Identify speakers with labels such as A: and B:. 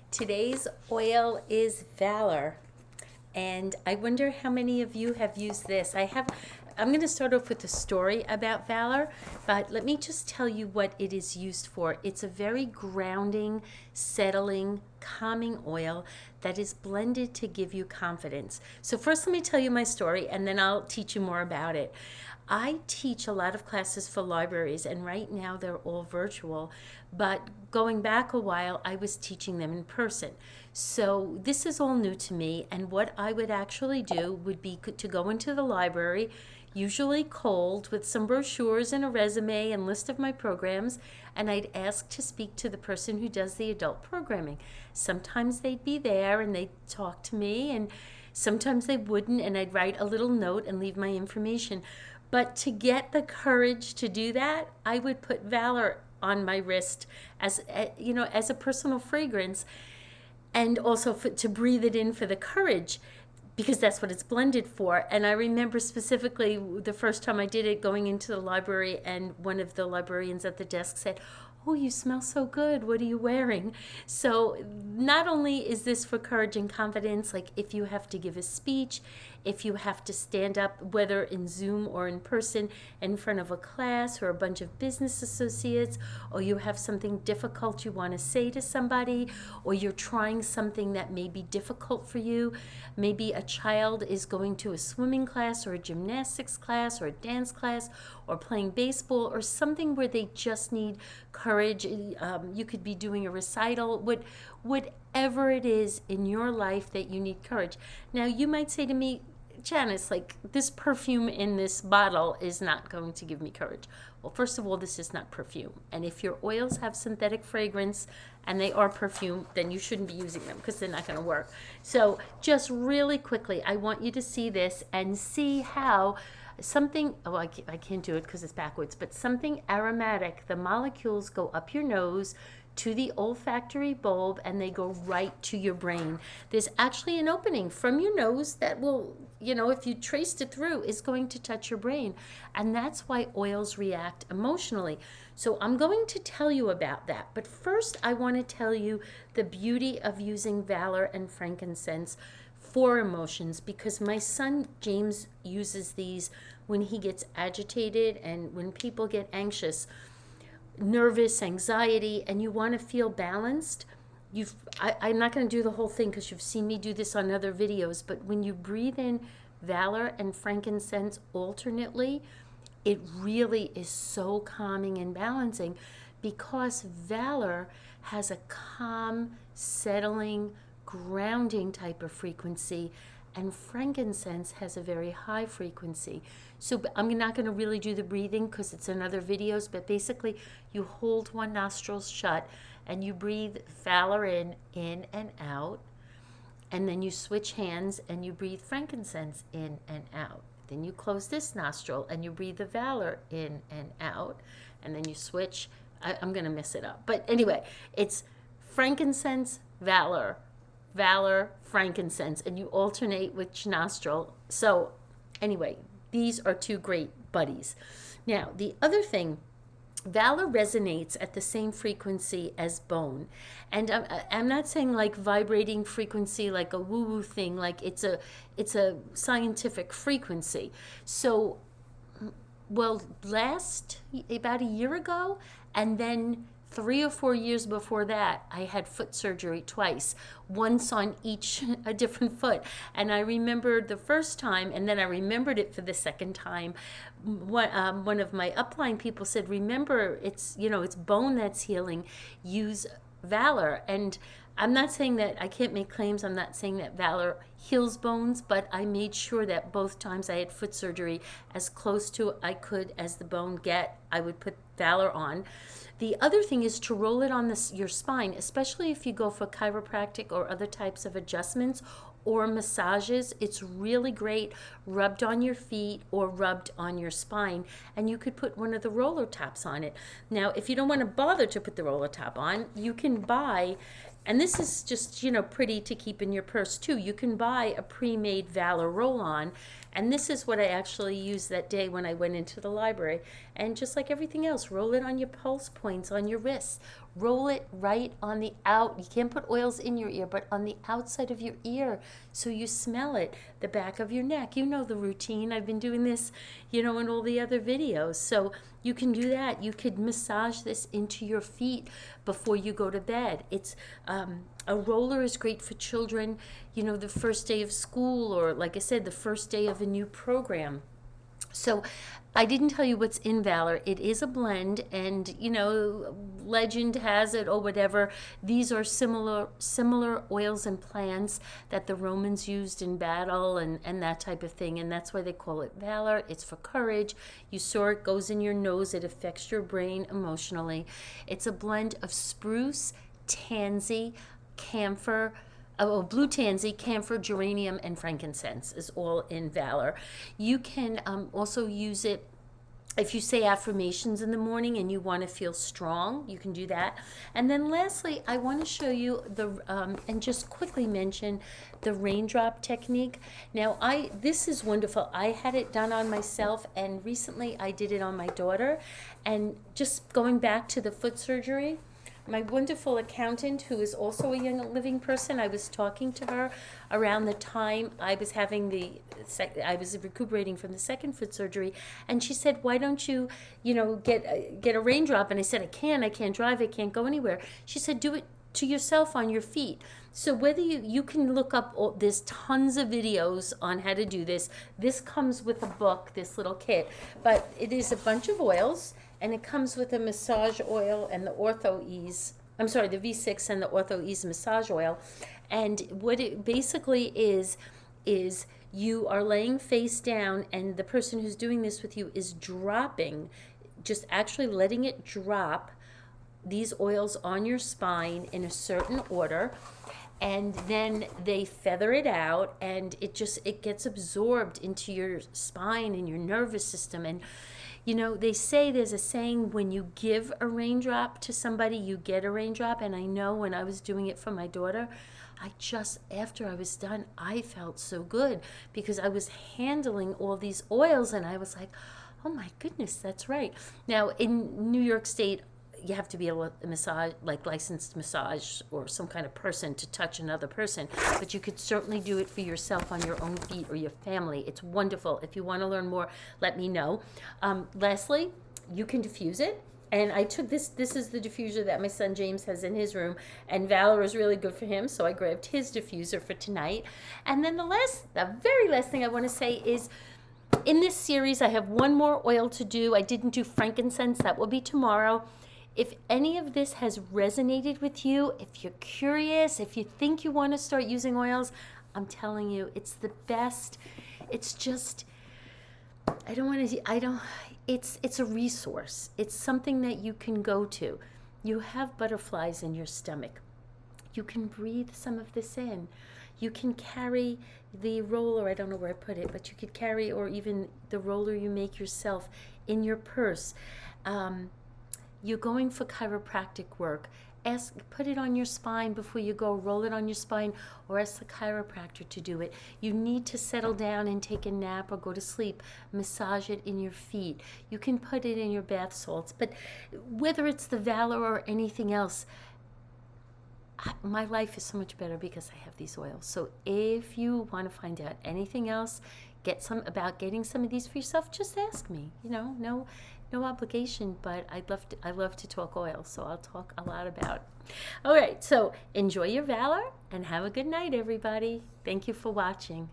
A: Today's oil is Valor, and I wonder how many of you have used this. I'm going to start off with a story about Valor, but let me just tell you what it is used for. It's a very grounding, settling, calming oil that is blended to give you confidence. So first let me tell you my story, and then I'll teach you more about it. I teach a lot of classes for libraries, and right now they're all virtual, but going back a while, I was teaching them in person. So this is all new to me, and what I would actually do would be to go into the library, usually cold, with some brochures and a resume and list of my programs, and I'd ask to speak to the person who does the adult programming. Sometimes they'd be there and they'd talk to me, and sometimes they wouldn't, and I'd write a little note and leave my information. But to get the courage to do that, I would put Valor on my wrist as as a personal fragrance, and also to breathe it in for the courage, because that's what it's blended for. And I remember specifically the first time I did it, going into the library, and one of the librarians at the desk said, "Oh, you smell so good. What are you wearing?" So not only is this for courage and confidence, like if you have to give a speech, if you have to stand up, whether in Zoom or in person, in front of a class or a bunch of business associates, or you have something difficult you want to say to somebody, or you're trying something that may be difficult for you. Maybe a child is going to a swimming class or a gymnastics class or a dance class or playing baseball or something where they just need courage. You could be doing a recital, whatever it is in your life that you need courage. Now, you might say to me, "Janice, like this perfume in this bottle is not going to give me courage." Well, first of all, this is not perfume. And if your oils have synthetic fragrance and they are perfume, then you shouldn't be using them because they're not going to work. So just really quickly, I want you to see this and see how something, I can't do it because it's backwards, but something aromatic, the molecules go up your nose to the olfactory bulb and they go right to your brain. There's actually an opening from your nose that will, if you traced it through, is going to touch your brain. And that's why oils react emotionally. So I'm going to tell you about that. But first, I want to tell you the beauty of using Valor and frankincense for emotions, because my son James uses these when he gets agitated and when people get anxious, nervous, anxiety, and you want to feel balanced. I'm not going to do the whole thing because you've seen me do this on other videos, but when you breathe in Valor and frankincense alternately, it really is so calming and balancing, because Valor has a calm, settling, grounding type of frequency, and frankincense has a very high frequency. So I'm not going to really do the breathing because it's in other videos, but basically you hold one nostril shut and you breathe Valor in and out, and then you switch hands and you breathe frankincense in and out. Then you close this nostril and you breathe the Valor in and out, and then you switch. I'm going to mess it up. But anyway, it's frankincense, Valor, Valor, frankincense, and you alternate which nostril. So anyway, these are two great buddies. Now, the other thing, Valor resonates at the same frequency as bone. And I'm not saying like vibrating frequency, like a woo-woo thing, like it's a scientific frequency. So, well, about a year ago, and then 3 or 4 years before that, I had foot surgery twice, once on each a different foot. And I remembered the first time, and then I remembered it for the second time. One of my upline people said, "Remember, it's bone that's healing. Use Valor." And I'm not saying that I can't make claims. I'm not saying that Valor heals bones, but I made sure that both times I had foot surgery, as close to I could as the bone get, I would put Valor on. The other thing is to roll it on your spine, especially if you go for chiropractic or other types of adjustments or massages. It's really great rubbed on your feet or rubbed on your spine, and you could put one of the roller tops on it. Now, if you don't want to bother to put the roller top on, you can buy And this is just, pretty to keep in your purse too. You can buy a pre-made Valor roll-on, and this is what I actually used that day when I went into the library. And just like everything else, roll it on your pulse points, on your wrists. Roll it right on the out. You can't put oils in your ear, but on the outside of your ear so you smell it. The back of your neck. You know the routine. I've been doing this, in all the other videos. So you can do that. You could massage this into your feet before you go to bed. It's a roller is great for children, the first day of school, or like I said, the first day of a new program. So I didn't tell you what's in Valor. It is a blend, and legend has it or whatever, these are similar oils and plants that the Romans used in battle and that type of thing, and that's why they call it Valor. It's for courage. You saw it goes in your nose. It affects your brain emotionally. It's a blend of spruce, tansy, camphor, blue tansy, camphor, geranium, and frankincense is all in Valor. You can also use it if you say affirmations in the morning and you want to feel strong. You can do that. And then lastly, I want to show you and just quickly mention the Raindrop Technique. Now, this is wonderful. I had it done on myself, and recently I did it on my daughter. And just going back to the foot surgery, my wonderful accountant, who is also a young living person, I was talking to her around the time I was having I was recuperating from the second foot surgery, and she said, "Why don't you, get a raindrop?" And I said, "I can't drive, I can't go anywhere." She said, "Do it to yourself on your feet." So whether you can look up, there's tons of videos on how to do this. This comes with a book, this little kit, but it is a bunch of oils. And it comes with a massage oil and the the V6 and the Ortho Ease massage oil. And what it basically is you are laying face down, and the person who's doing this with you is dropping, just actually letting it drop these oils on your spine in a certain order. And then they feather it out, and it gets absorbed into your spine and your nervous system. And they say, there's a saying, when you give a raindrop to somebody, you get a raindrop. And I know when I was doing it for my daughter, after I was done, I felt so good because I was handling all these oils, and I was like, oh my goodness, that's right. Now, in New York State, you have to be a licensed massage or some kind of person to touch another person, but you could certainly do it for yourself on your own feet or your family. It's wonderful. If you want to learn more, let me know. Lastly, you can diffuse it. And I took this is the diffuser that my son James has in his room, and Valor is really good for him, so I grabbed his diffuser for tonight. And then the very last thing I want to say is, in this series, I have one more oil to do. I didn't do frankincense. That will be tomorrow. If any of this has resonated with you, if you're curious, if you think you want to start using oils, I'm telling you, it's the best. It's just, it's a resource. It's something that you can go to. You have butterflies in your stomach. You can breathe some of this in. You can carry the roller, I don't know where I put it, but you could carry, or even the roller you make yourself, in your purse. You're going for chiropractic work. Put it on your spine before you go. Roll it on your spine, or ask the chiropractor to do it. You need to settle down and take a nap or go to sleep. Massage it in your feet. You can put it in your bath salts. But whether it's the Valor or anything else, my life is so much better because I have these oils. So if you want to find out anything else, about getting some of these for yourself, just ask me. No obligation, but I love to talk oil, so I'll talk a lot about it. All right, so enjoy your Valor and have a good night, everybody. Thank you for watching.